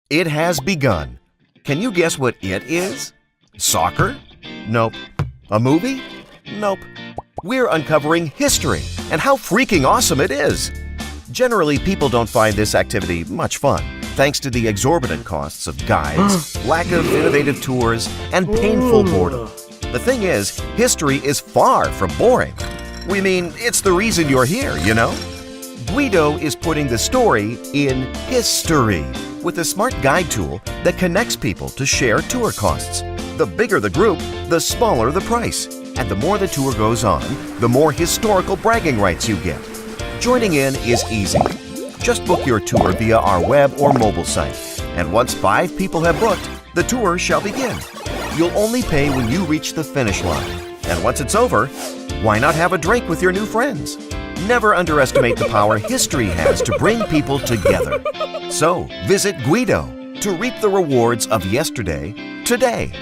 It has begun. Can you guess what it is? Soccer? Nope. A movie? Nope. We're uncovering history and how freaking awesome it is. Generally, people don't find this activity much fun, thanks to the exorbitant costs of guides, lack of innovative tours, and painful boredom. The thing is, history is far from boring. We mean, it's the reason you're here, you know? Guido is putting the story in history with a smart guide tool that connects people to share tour costs. The bigger the group, the smaller the price. And the more the tour goes on, the more historical bragging rights you get. Joining in is easy. Just book your tour via our web or mobile site. And once 5 people have booked, the tour shall begin. You'll only pay when you reach the finish line. And once it's over, why not have a drink with your new friends? Never underestimate the power history has to bring people together. So, visit Guido to reap the rewards of yesterday today.